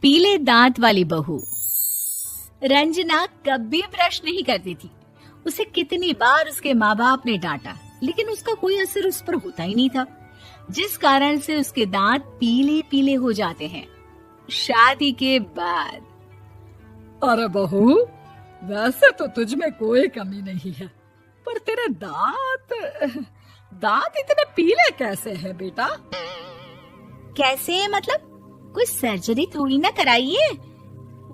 पीले दांत वाली बहू। रंजना कभी ब्रश नहीं करती थी। उसे कितनी बार उसके माँ बाप ने डांटा, लेकिन उसका कोई असर उस पर होता ही नहीं था, जिस कारण से उसके दांत पीले पीले हो जाते हैं। शादी के बाद। अरे बहू, वैसे तो तुझ में कोई कमी नहीं है, पर तेरे दांत इतने पीले कैसे हैं बेटा? कैसे मतलब? कोई सर्जरी थोड़ी ना कराई है।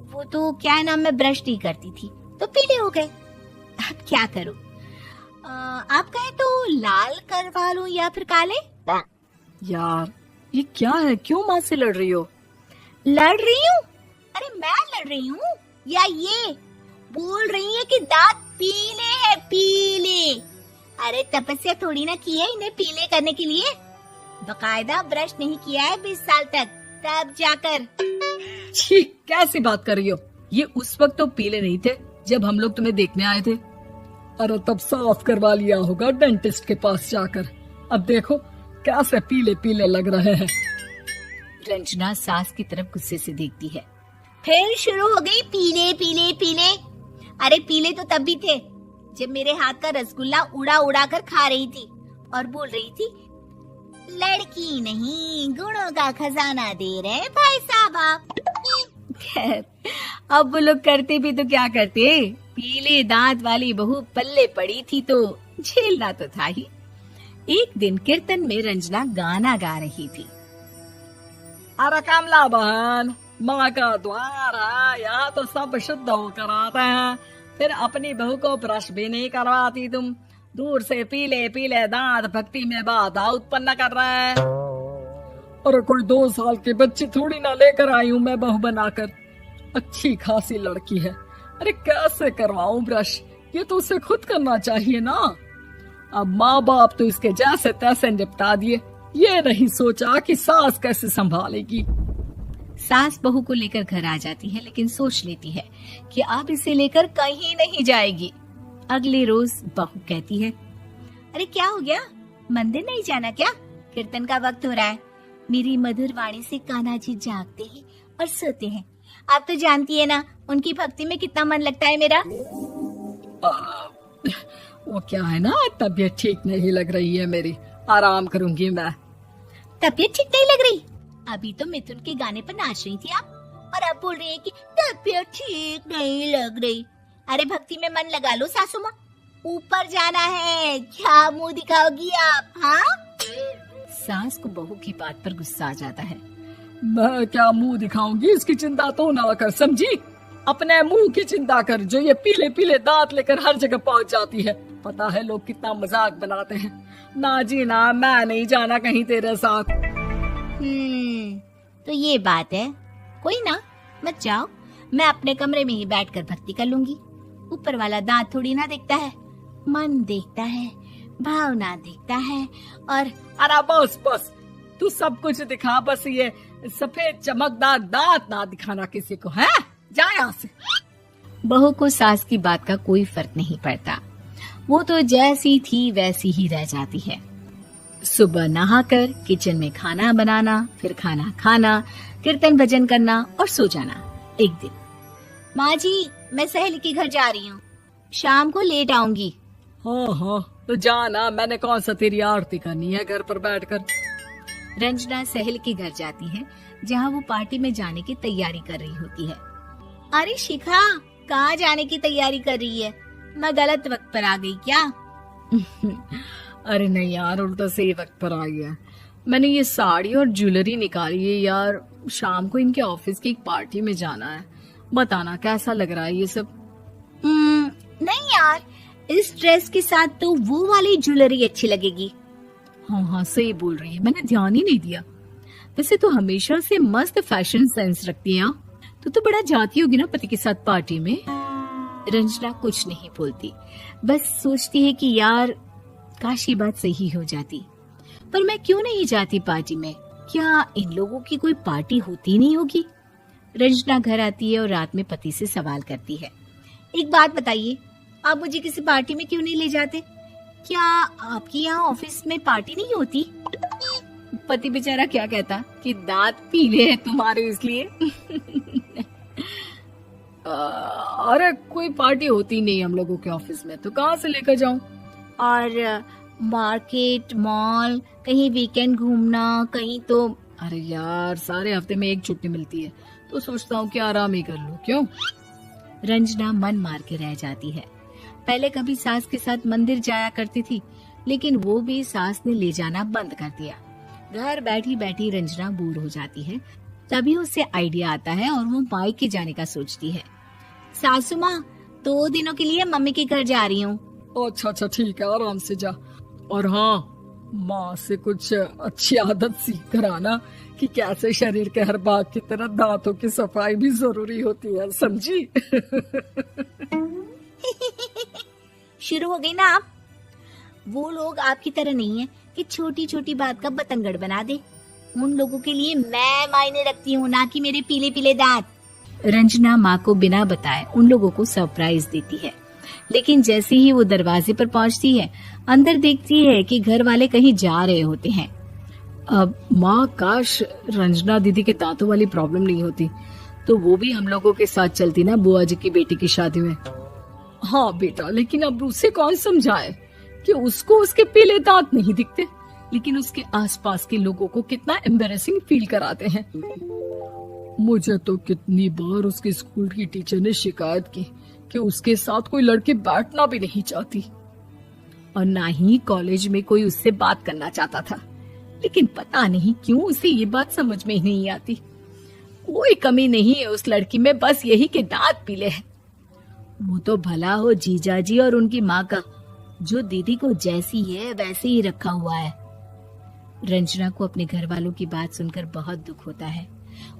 वो तो क्या नाम, मैं ब्रश नहीं करती थी तो पीले हो गए। अब क्या करूं? आप कहें तो लाल करवा लूं या फिर काले? यार ये क्या है, क्यों माँ से लड़ रही हो? लड़ रही हूँ? अरे मैं लड़ रही हूँ या ये बोल रही है कि दांत पीले हैं, पीले। अरे तपस्या थोड़ी ना की है इन्हें पीले करने के लिए। बकायदा ब्रश नहीं किया है 20 साल तक, तब जाकर। छी, कैसी बात कर रही हो? ये उस वक्त तो पीले नहीं थे जब हम लोग तुम्हें देखने आए थे। अरे तब साफ करवा लिया होगा डेंटिस्ट के पास जाकर। अब देखो कैसे पीले पीले लग रहे हैं। रंजना सास की तरफ गुस्से से देखती है। फिर शुरू हो गई पीले पीले पीले। अरे पीले तो तब भी थे जब मेरे हाथ का रसगुल्ला उड़ा उड़ा कर खा रही थी और बोल रही थी, लड़की नहीं गुणों का खजाना दे रहे भाई साहब आप। खैर, अब वो लोग करते भी तो क्या करते, पीले दांत वाली बहू पल्ले पड़ी थी तो झेलना तो था ही। एक दिन कीर्तन में रंजना गाना गा रही थी। अरे कमला बहन, माँ का द्वार है, यहाँ तो सब शुद्ध होकर आते हैं, फिर अपनी बहू को ब्रश भी नहीं करवाती तुम। दूर से पीले पीले दांत भक्ति में बाधा उत्पन्न कर रहे हैं। अरे कोई 2 साल के बच्चे थोड़ी ना लेकर आई हूँ मैं बहू बनाकर। अच्छी खासी लड़की है, अरे कैसे करवाऊं ब्रश? ये तो उसे खुद करना चाहिए ना। अब माँ बाप तो इसके जैसे तैसे निपटा दिए, ये नहीं सोचा कि सास कैसे संभालेगी। सास बहू को लेकर घर आ जाती है, लेकिन सोच लेती है कि अब इसे लेकर कहीं नहीं जाएगी। अगले रोज बहू कहती है, अरे क्या हो गया, मंदिर नहीं जाना क्या? कीर्तन का वक्त हो रहा है। मेरी मधुर वाणी से कान्हा जी जागते हैं और सोते हैं। आप तो जानती है ना उनकी भक्ति में कितना मन लगता है मेरा। वो क्या है ना, तबीयत ठीक नहीं लग रही है मेरी, आराम करूंगी मैं। तबीयत ठीक नहीं लग रही? अभी तो मिथुन के गाने पर नाच रही थी आप, और अब बोल रही है कि तबीयत ठीक नहीं लग रही। अरे भक्ति में मन लगा लो सासू माँ, ऊपर जाना है, क्या मुंह दिखाओगी आप? हाँ? सास को बहू की बात पर गुस्सा आ जाता है। मैं क्या मुंह दिखाऊंगी, इसकी चिंता तो ना कर, समझी? अपने मुंह की चिंता कर, जो ये पीले पीले दांत लेकर हर जगह पहुंच जाती है। पता है लोग कितना मजाक बनाते हैं। ना जी ना, मैं नहीं जाना कहीं तेरे साथ। तो ये बात है। कोई ना, मत जाओ, मैं अपने कमरे में ही बैठकर भक्ति कर लूंगी। ऊपर वाला दांत थोड़ी ना देखता है, मन देखता है, भावना देखता है। और अरे बस बस, तू सब कुछ दिखा, बस ये सफेद चमकदार दांत ना दिखाना किसी को, है? जा यहाँ से। बहू को सास की बात का कोई फर्क नहीं पड़ता, वो तो जैसी थी वैसी ही रह जाती है। सुबह नहाकर किचन में खाना बनाना, फिर खाना खाना, कीर्तन भजन करना और सो जाना। एक दिन, माँ जी मैं सहेली के घर जा रही हूँ, शाम को लेट आऊंगी। हाँ हाँ तो जाना, मैंने कौन सा तेरी आरती करनी है घर पर बैठकर। रंजना सहेली के घर जाती है, जहाँ वो पार्टी में जाने की तैयारी कर रही होती है। अरे शिखा, कहाँ जाने की तैयारी कर रही है? मैं गलत वक्त पर आ गई क्या? अरे नहीं यार, उल्टा सही वक्त पर आ गया। मैंने ये साड़ी और ज्वेलरी निकाली है यार, शाम को इनके ऑफिस की एक पार्टी में जाना है। बताना कैसा लग रहा है ये सब? नहीं यार, इस ड्रेस के साथ तो वो वाली ज्वेलरी अच्छी लगेगी। हाँ हाँ सही बोल रही है, मैंने ध्यान ही नहीं दिया। वैसे तो हमेशा से मस्त फैशन सेंस रखती है। तो बड़ा जाती होगी ना पति के साथ पार्टी में। रंजना कुछ नहीं बोलती, बस सोचती है कि यार काश ये बात सही हो जाती, पर मैं क्यों नहीं जाती पार्टी में? क्या इन लोगों की कोई पार्टी होती नहीं होगी? रंजना घर आती है और रात में पति से सवाल करती है, एक बात बताइए, आप मुझे किसी पार्टी में क्यों नहीं ले जाते? क्या आपके यहाँ ऑफिस में पार्टी नहीं होती? पति बेचारा क्या कहता कि दांत पीले हैं तुम्हारे इसलिए। अरे कोई पार्टी होती नहीं हम लोगों के ऑफिस में, तो कहाँ से लेकर जाऊं? और मार्केट, मॉल, कहीं वीकेंड घूमना, कहीं तो। अरे यार, सारे हफ्ते में एक छुट्टी मिलती है, तो सोचता हूँ कि आराम ही कर लूं। क्यों? रंजना मन मार के रह जाती है। पहले कभी सास के साथ मंदिर जाया करती थी, लेकिन वो भी सास ने ले जाना बंद कर दिया। घर बैठी बैठी रंजना बोर हो जाती है। तभी उसे आइडिया आता है और वो मायके जाने का सोचती है। सासू माँ, 2 दिनों के लिए मम्मी के घर जा रही हूँ। अच्छा ठीक है, आराम से जा। और हाँ, माँ से कुछ अच्छी आदत सीख कर आना कि कैसे शरीर के हर भाग की तरह दांतों की सफाई भी जरूरी होती है, समझी? शुरू हो गई ना आप। वो लोग आपकी तरह नहीं है कि छोटी छोटी बात का बतंगड़ बना दे। उन लोगों के लिए मैं मायने रखती हूँ, ना कि मेरे पीले पीले दांत। रंजना माँ को बिना बताए उन लोगों को सरप्राइज देती है, लेकिन जैसे ही वो दरवाजे पर पहुंचती है, अंदर देखती है कि घर वाले कहीं जा रहे होते हैं। अब माँ, काश रंजना दीदी के दांतों वाली प्रॉब्लम नहीं होती, तो वो भी हम लोगों के साथ चलती ना बुआ जी की बेटी की शादी में। हाँ बेटा, लेकिन अब उसे कौन समझाए कि उसको उसके पीले दांत नहीं दिखते, लेकिन उसके आसपास के लोगों को कितना एम्बैरेसिंग फील कराते हैं। मुझे तो कितनी बार उसके स्कूल की टीचर ने शिकायत की कि उसके साथ कोई लड़की बैठना भी नहीं चाहती, और ना ही कॉलेज में कोई उससे बात करना चाहता था। लेकिन पता नहीं क्यों उसे ये बात समझ में ही नहीं आती। कोई कमी नहीं है उस लड़की में, बस यही कि दांत पीले हैं। वो तो भला हो जीजाजी और उनकी माँ का, जो दीदी को जैसी है वैसे ही रखा हुआ है। रंजना को अपने घर वालों की बात सुनकर बहुत दुख होता है।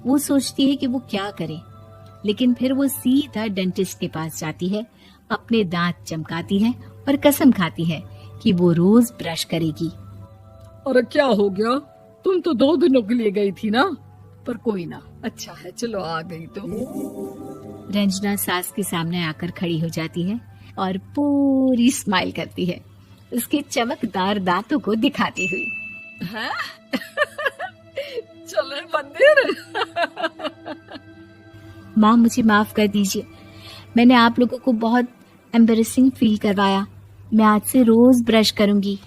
वो सोचती है कि वो क्या करे, लेकिन फिर वो सीधा डेंटिस्ट के पास जाती है, अपने दांत चमकाती है और कसम खाती है कि वो रोज ब्रश करेगी। अरे क्या हो गया? तुम तो 2 दिनों के लिए गई थी ना, पर कोई ना, अच्छा है, चलो आ गई तो। रंजना सास के सामने आकर खड़ी हो जाती है और पूरी स्माइल करती है, उसके चमकदार दांतों को दिखाती हुई। चले मंदिर। माँ, मुझे माफ कर दीजिए, मैंने आप लोगों को बहुत एम्बैरेसिंग फील करवाया। मैं आज से रोज ब्रश करूंगी।